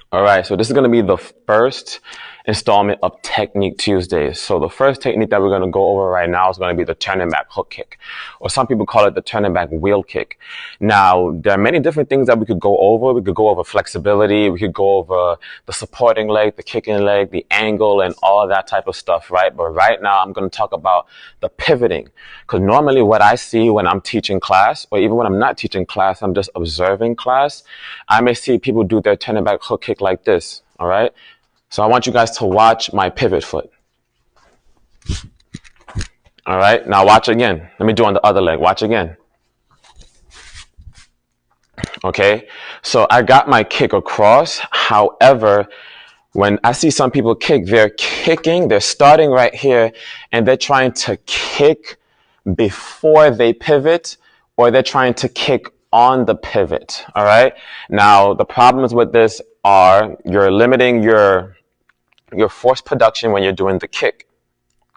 All right, so this is going to be the first installment of Technique Tuesdays. So the first technique that we're going to go over right now is going to be the turning back hook kick, or some people call it the turning back wheel kick. Now, there are many different things that we could go over. We could go over flexibility. We could go over the supporting leg, the kicking leg, the angle, and all of that type of stuff, right? But right now, I'm going to talk about the pivoting, because normally what I see when I'm teaching class, or even when I'm not teaching class, I'm just observing class, I may see people do their turning back hook kick like this, all right? So I want you guys to watch my pivot foot. All right, now watch again. Let me do on the other leg. Watch again. Okay, so I got my kick across. However, when I see some people kick, they're kicking, they're starting right here, and they're trying to kick before they pivot, or they're trying to kick on the pivot. All right, now the problems with this are you're limiting your force production when you're doing the kick,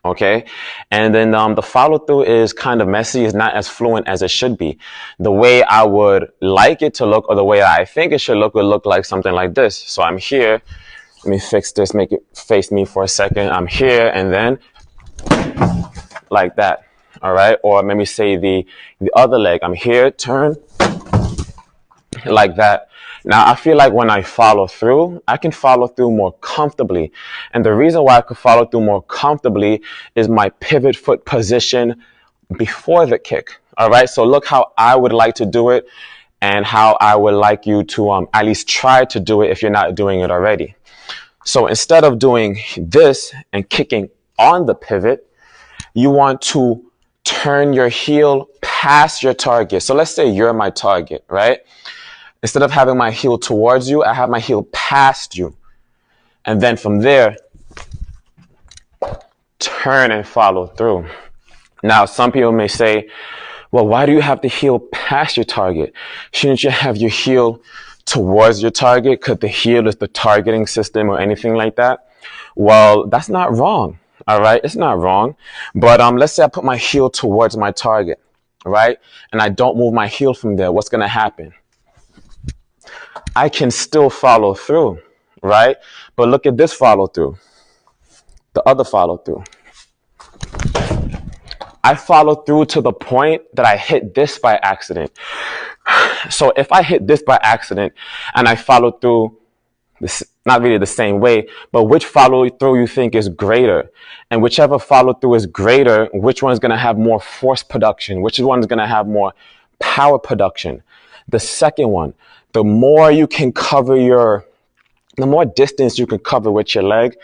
okay? And then the follow through is kind of messy. It's not as fluent as it should be. The way I would like it to look, or the way I think it should look, would look like something like this. So I'm here. Let me fix this, make it face me for a second. I'm here, and then like that, all right? Or maybe say the other leg. I'm here, turn, like that. Now, I feel like when I follow through, I can follow through more comfortably. And the reason why I could follow through more comfortably is my pivot foot position before the kick. All right. So look how I would like to do it, and how I would like you to at least try to do it if you're not doing it already. So instead of doing this and kicking on the pivot, you want to turn your heel past your target. So let's say you're my target, right? Instead of having my heel towards you, I have my heel past you. And then from there, turn and follow through. Now, some people may say, well, why do you have the heel past your target? Shouldn't you have your heel towards your target, because the heel is the targeting system or anything like that? Well, that's not wrong. All right, it's not wrong. But let's say I put my heel towards my target, right? And I don't move my heel from there. What's going to happen? I can still follow through, right? But look at this follow through, the other follow through. I follow through to the point that I hit this by accident. So if I hit this by accident and I follow through, this, not really the same way, but which follow through you think is greater? And whichever follow through is greater, which one is going to have more force production? Which one is going to have more power production? The second one. The more you can cover the more distance you can cover with your leg,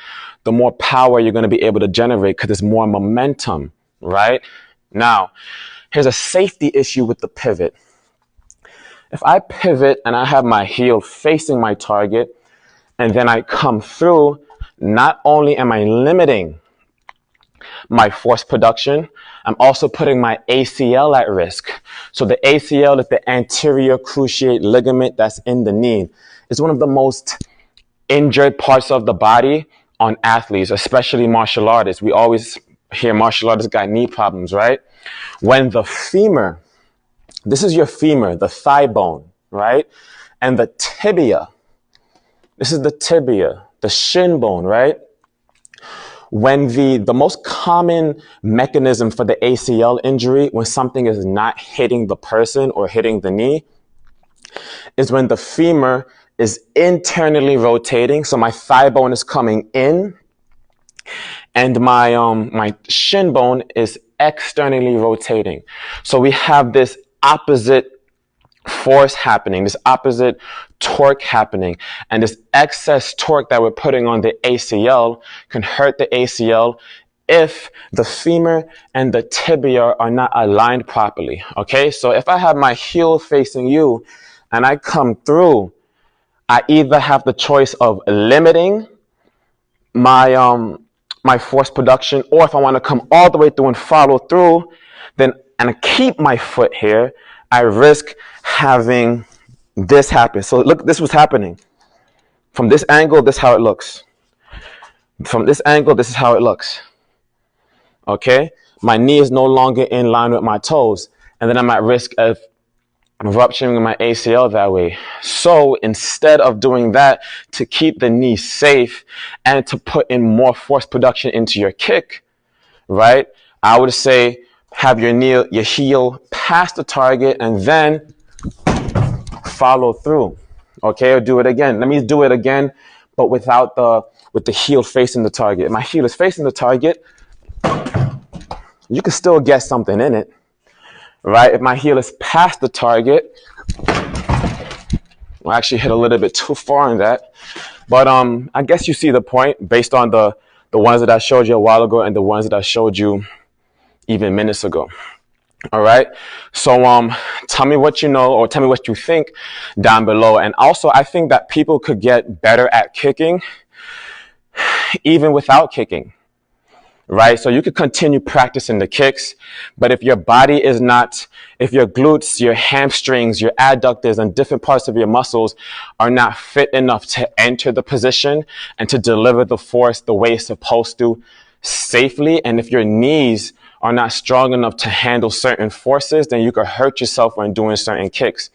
the more power you're going to be able to generate, because there's more momentum, right? Now, here's a safety issue with the pivot. If I pivot and I have my heel facing my target, and then I come through, not only am I limiting my force production, I'm also putting my ACL at risk. So the ACL is the anterior cruciate ligament that's in the knee. It's one of the most injured parts of the body on athletes, especially martial artists. We always hear martial artists got knee problems, right? When the femur, this is your femur, the thigh bone, right? And the tibia, this is the tibia, the shin bone, right? When the most common mechanism for the ACL injury, when something is not hitting the person or hitting the knee, is when the femur is internally rotating. So my thigh bone is coming in, and my shin bone is externally rotating. So we have this opposite force happening, this opposite torque happening, and this excess torque that we're putting on the ACL can hurt the ACL if the femur and the tibia are not aligned properly. Okay, so if I have my heel facing you and I come through, I either have the choice of limiting my force production, or if I want to come all the way through and follow through, then and keep my foot here, I risk having this happen. So look, this was happening. From this angle, this is how it looks. From this angle, this is how it looks. Okay? My knee is no longer in line with my toes. And then I'm at risk of rupturing my ACL that way. So instead of doing that, to keep the knee safe and to put in more force production into your kick, right? I would say have your heel past the target and then follow through. Okay, or do it again. Let me do it again, but with the heel facing the target. If my heel is facing the target, you can still get something in it, right? If my heel is past the target, I actually hit a little bit too far in that, but I guess you see the point based on the ones that I showed you a while ago and the ones that I showed you even minutes ago. All right. So tell me what you know, or tell me what you think down below. And also, I think that people could get better at kicking even without kicking. Right? So you could continue practicing the kicks, but if your body is not, if your glutes, your hamstrings, your adductors, and different parts of your muscles are not fit enough to enter the position and to deliver the force the way it's supposed to safely, and if your knees are not strong enough to handle certain forces, then you could hurt yourself when doing certain kicks.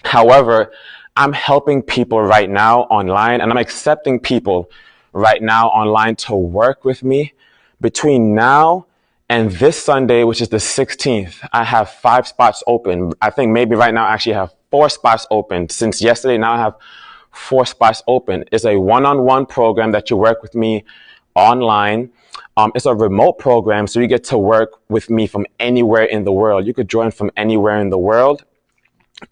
However, I'm helping people right now online, and I'm accepting people right now online to work with me. Between now and this Sunday, which is the 16th, I have 5 spots open. I think maybe right now I actually have 4 spots open. Since yesterday, now I have 4 spots open. It's a one-on-one program that you work with me online. It's a remote program, so you get to work with me from anywhere in the world. You could join from anywhere in the world.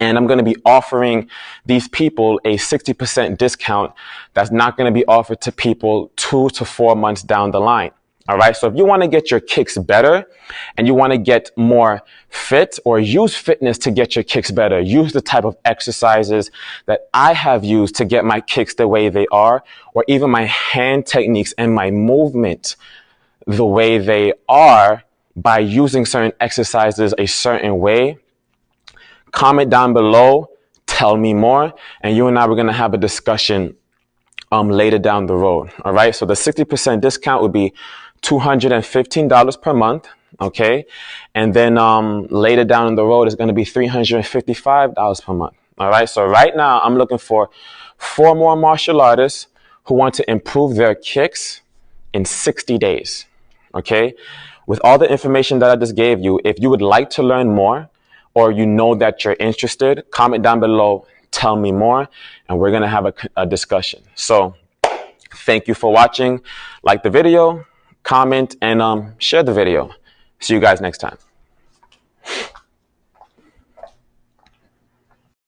And I'm going to be offering these people a 60% discount that's not going to be offered to people 2 to 4 months down the line. All right. So if you want to get your kicks better and you want to get more fit, or use fitness to get your kicks better, use the type of exercises that I have used to get my kicks the way they are, or even my hand techniques and my movement the way they are by using certain exercises a certain way, comment down below, tell me more, and you and I, we're going to have a discussion later down the road. All right. So the 60% discount would be $215 per month. Okay. And then later down the road is going to be $355 per month. All right. So right now I'm looking for 4 more martial artists who want to improve their kicks in 60 days. Okay. With all the information that I just gave you, if you would like to learn more, or you know that you're interested, comment down below, tell me more, and we're going to have a discussion. So thank you for watching. Like the video, comment, and share the video. See you guys next time.